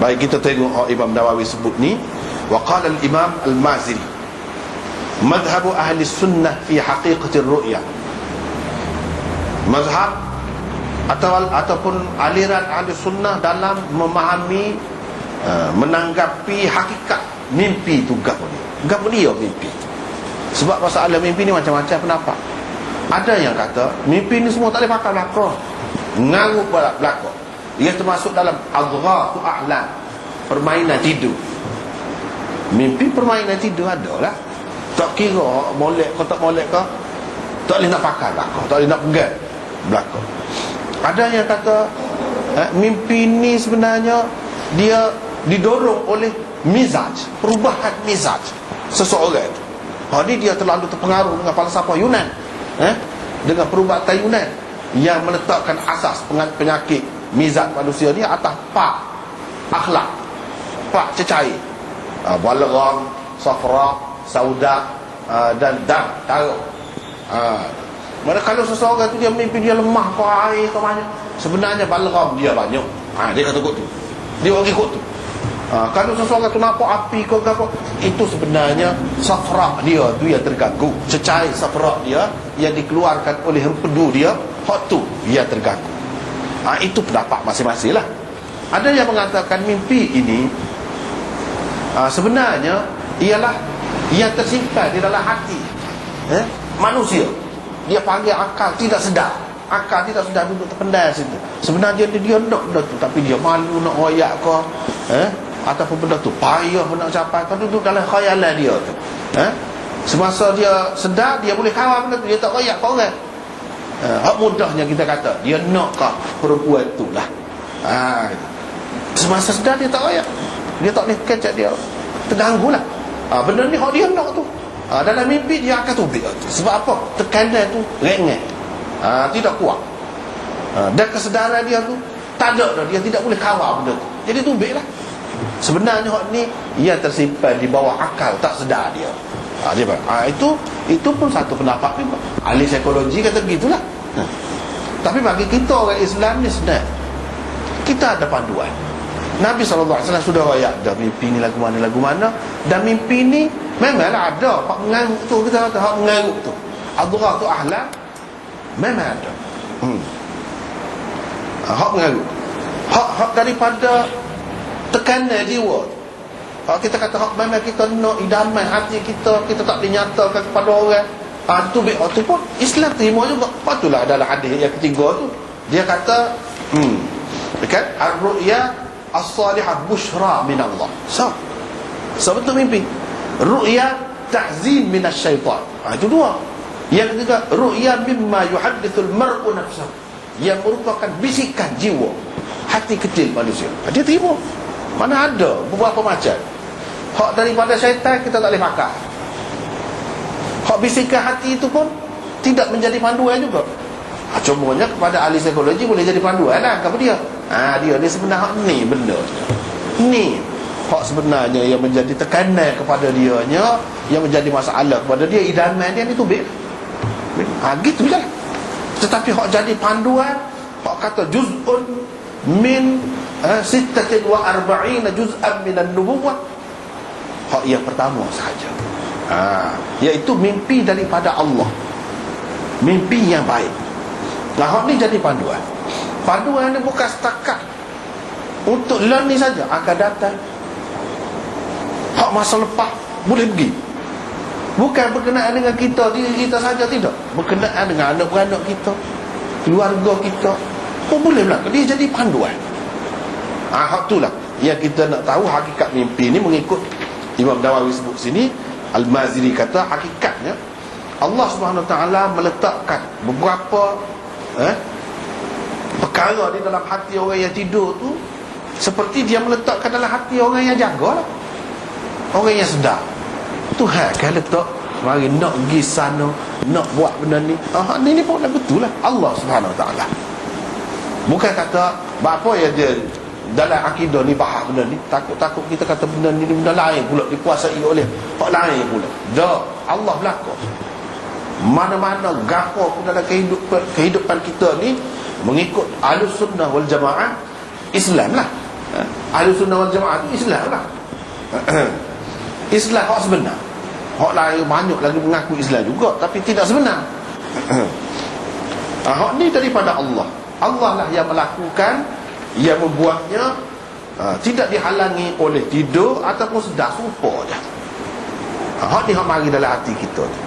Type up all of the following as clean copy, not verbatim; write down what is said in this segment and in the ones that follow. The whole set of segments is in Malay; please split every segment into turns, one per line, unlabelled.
Baik, kita tengok Imam Nawawi sebut ni, wa qala al-Imam al-Maziri madhhabu ahli sunnah fi haqiqatir ru'ya. Mazhab ataupun aliran ahli sunnah dalam memahami, menanggapi hakikat mimpi tu gapo dia mimpi. Sebab masalah mimpi ni macam-macam pendapat. Ada yang kata mimpi ni semua tak boleh pakai belaka, ngarut belaka. Ia termasuk dalam adghafu ahlam, permainan tidur. Mimpi permainan tidur adalah tak kira molek ke tak molek ke, tak boleh nak pakai belaka, tak boleh nak pegang belaka. Ada yang kata mimpi ni sebenarnya dia didorong oleh mizaj, perubahan mizaj seseorang itu. Ni dia terlalu terpengaruh dengan falsafah Yunan, dengan perubatan Yunan yang meletakkan asas penyakit mizaj manusia ni atas 4 akhlak, 4 cecair, balgham, safra, sauda, dan dam, taruh. Mana kalau seseorang tu dia mimpi dia lemah ke air ke banyak, sebenarnya balgham dia banyak. Dia kata kot tu, dia orang ikut tu. Kalau seseorang tu nampak api ke apa, itu sebenarnya safra dia tu yang terganggu, cecair safra dia yang dikeluarkan oleh empedu dia, hot tu yang terganggu. Itu pendapat masing-masing lah. Ada yang mengatakan mimpi ini sebenarnya ialah yang tersimpan di dalam hati manusia. Dia panggil akal tidak sedar. Akal tidak sedar duduk terpendam situ. Sebenarnya dia nak benda tu, tapi dia malu nak royak ke, ataupun benda tu payah nak capai, kan duduk dalam khayalan dia tu. Semasa dia sedar, dia boleh kawal benda tu, dia tak royak ke orang. Hak mudahnya kita kata dia nak ke perempuan tu lah. Semasa sedar dia tak royak, dia tak boleh kecak, dia terganggu lah. Benda ni hak dia nak tu. Dalam mimpi dia akan tubik. Sebab apa? Tekanan tu ringan, tidak kuat, dan kesedaran dia tu tak ada dah. Dia tidak boleh kawal benda tu, jadi tubik lah. Sebenarnya hak ni ia tersimpan di bawah akal, tak sedar dia. Itu pun satu pendapat juga. Ahli psikologi kata begitulah. Tapi bagi kita orang Islam ni senang, kita ada panduan. Nabi SAW sudah rakyat dah mimpi ni lagu mana, dan mimpi ni memanglah ada hak mengarut tu. Kita kata hak mengarut tu, adghaf tu ahlam, memang ada. Hak mengarut, hak daripada tekanan jiwa. Kita kata hak memang kita nak idaman hati kita, kita tak boleh nyatakan kepada orang. Tu tu pun Islam terima juga. Patutlah dalam hadis yang ketiga tu dia kata dekat ar-ru'ya as-salihah bushra min Allah. So betul mimpi. Ru'ya ta'zim minasyaitan. Itu dua. Yang ketiga, ru'ya mimma yuhaddithul mar'u nafsahu, yang merupakan bisikan jiwa, hati kecil manusia. Dia terima. Mana ada beberapa macam. Hak daripada syaitan kita tak boleh pakai. Hak bisikan hati itu pun tidak menjadi panduan juga. Cumanya kepada ahli psikologi boleh jadi panduan lah kepada dia. Dia sebenarnya ni benda ni hak sebenarnya yang menjadi tekanan kepada dianya, yang menjadi masalah kepada dia, idaman dia ni tubik. Gitu je lah. Tetapi hak jadi panduan, hak kata juz'un min 46 juz'an minan nubuwah, hak yang pertama sahaja, iaitu mimpi daripada Allah, mimpi yang baik. Hak ni jadi panduan. Panduan ni bukan setakat untuk learn ni saja, akan datang hak masa lepas boleh pergi. Bukan berkenaan dengan kita, diri kita saja, tidak. Berkenaan dengan anak-beranak kita, keluarga kita pun boleh berlaku. Dia jadi panduan. Hak itulah yang kita nak tahu hakikat mimpi ni mengikut Imam Nawawi sebut sini. Al-Maziri kata hakikatnya Allah Subhanahu Wa Taala meletakkan beberapa perkara di dalam hati orang yang tidur tu, seperti dia meletakkan dalam hati orang yang jaga lah, orang yang sedar. Tuhan kan letak, mari nak pergi sana, nak buat benda ni. Ni pun dah betul lah Allah Subhanahu Wa Taala. Bukan kata apa yang dia dalam akidah ni bahas benda ni, takut kita kata benda ni benda lain pula dikuasai oleh hak lain pula. Dah, Allah belaka. Mana-mana gapo pun dalam kehidupan kita ni mengikut Ahlus Sunnah wal Jamaah Islam lah. Ahli Sunnah wal Jamaah tu Islam lah. Islam hak sebenar. Hak lain banyak lagi mengaku Islam juga, tapi tidak sebenar. Hak ni daripada Allah. Allah lah yang melakukan, yang membuatnya. Tidak dihalangi oleh tidur ataupun sedar, serupa je. Hak ni hak mari dalam hati kita tu.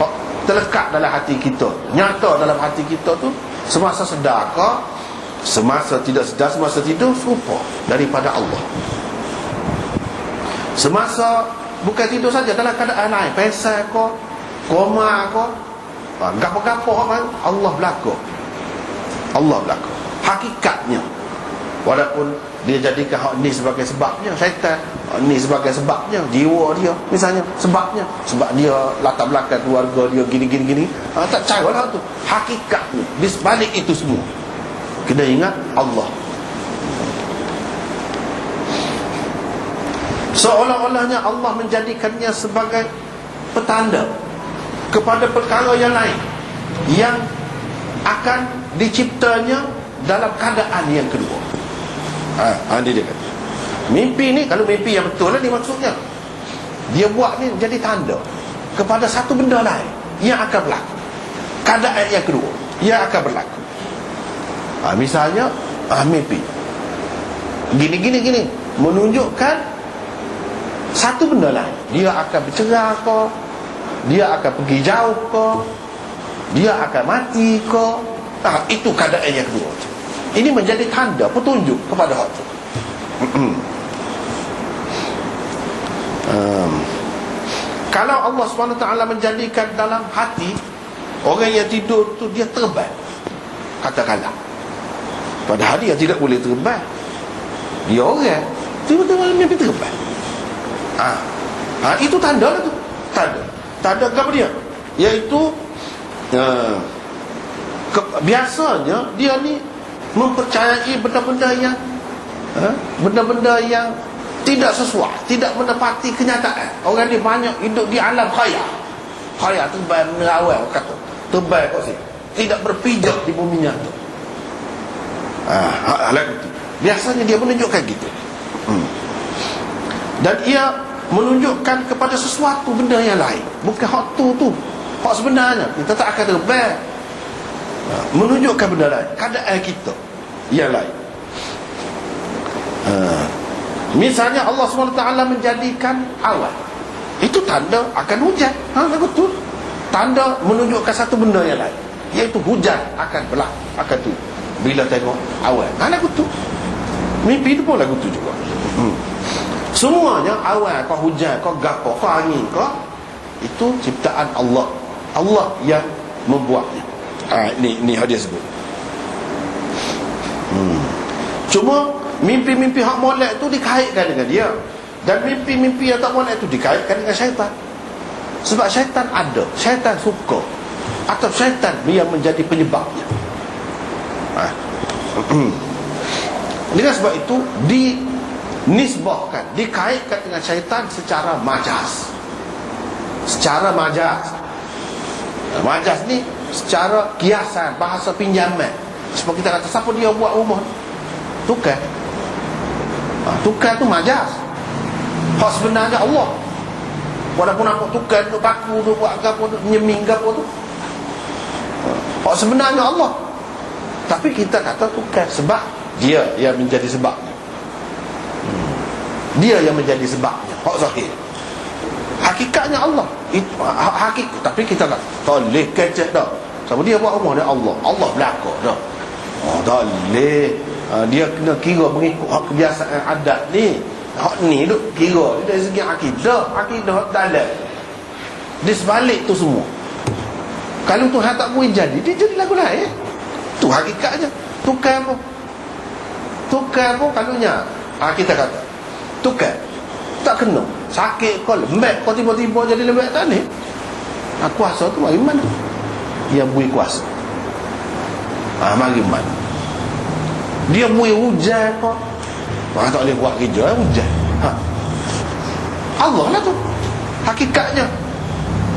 Hak terlekat dalam hati kita, nyata dalam hati kita tu, semasa sedar ke, semasa tidak sedar, semasa tidur, serupa daripada Allah. Semasa bukan tidur saja, dalam keadaan lain, pesal ke, koma ke, gapo-gapo Allah berlaku. Allah berlaku hakikatnya. Walaupun dia jadikan hak ni sebagai sebabnya, syaitan ni sebagai sebabnya, jiwa dia misalnya sebabnya, sebab dia latar belakang keluarga dia gini, tak cara lah tu. Hakikatnya di sebalik itu semua kena ingat Allah. Seolah-olahnya Allah menjadikannya sebagai petanda kepada perkara yang lain yang akan diciptanya dalam keadaan yang kedua. Dia kata mimpi ni, kalau mimpi yang betul lah ni maksudnya, dia buat ni jadi tanda kepada satu benda lain yang akan berlaku, keadaan yang kedua yang akan berlaku. Misalnya mimpi gini menunjukkan satu benda lain, dia akan bercerai ke, dia akan pergi jauh ke, dia akan mati ke. Itu keadaan yang kedua. Ini menjadi tanda, petunjuk kepada hak tu. Kalau Allah SWT menjadikan dalam hati orang yang tidur tu dia terbang, katakanlah, padahal dia tidak boleh terbang, dia orang tiba-tiba mimpi terbang. Itu tanda lah tu. Tanda apa dia? Iaitu biasanya dia ni mempercayai benda-benda yang tidak sesuai, tidak menepati kenyataan. Orang ni banyak hidup di alam khayal. Khayal terbang menerawal, kata terbang kat sini, tidak berpijak di bumi nyata. Biasanya dia menunjukkan gitu. Dan ia menunjukkan kepada sesuatu benda yang lain, bukan hak tu hak sebenarnya. Kita tak akan terbang. Menunjukkan benda lain, keadaan kita yang lain. Misalnya Allah SWT menjadikan awan, itu tanda akan hujan. Betul. Tanda menunjukkan satu benda yang lain, iaitu hujan akan berlaku, akan tu. Bila tengok awan, lagu tu. Mimpi itu pun lagu tu juga. Semuanya awan, kau hujan, kau gapo, kau angin, kau, itu ciptaan Allah. Allah yang membuatnya. Ni hadis sebut. Cuma mimpi-mimpi hak molek tu dikaitkan dengan dia, dan mimpi-mimpi yang tak molek tu dikaitkan dengan syaitan. Sebab syaitan ada, syaitan suka, atau syaitan yang menjadi penyebabnya. Dengan sebab itu dinisbahkan, dikaitkan dengan syaitan secara majaz. Secara majaz. Majaz ni secara kiasan, bahasa pinjaman. Sebab kita kata, siapa dia buat rumah? Tukar. Tukar tu majaz. Hak sebenarnya Allah. Walaupun nampak tukar, duk paku, duk buat apa, duk nyeming apa tu, hak sebenarnya Allah. Tapi kita kata tukar sebab dia yang menjadi sebabnya. Dia yang menjadi sebabnya. Hak zahir. Hakikatnya Allah. Hakikat. Tapi kita tak boleh kecek dah. Sebab dia buat rumah dia Allah. Allah belakang dah. Tak boleh. Dia kena kira mengikut hak kebiasaan adat ni. Hak ni duk kira dari segi akidah dalam. Di sebalik tu semua. Kalau Tuhan tak boleh jadi, dia jadi lagu lain. Tu hakikatnya. Tukar pun kalunya. Kita kata tukar tak kena. Sakit kau, lembek kau, tiba-tiba jadi lembek tak ni. Kuasa tu mari mana? Dia bui kuasa. Mari mana? Dia bui hujan kau, tak boleh buat kerja, hujan. Allah lah tu hakikatnya.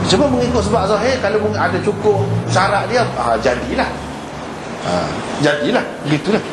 Cuma mengikut sebab zahir, kalau ada cukup syarat dia, jadilah. Jadilah, gitulah.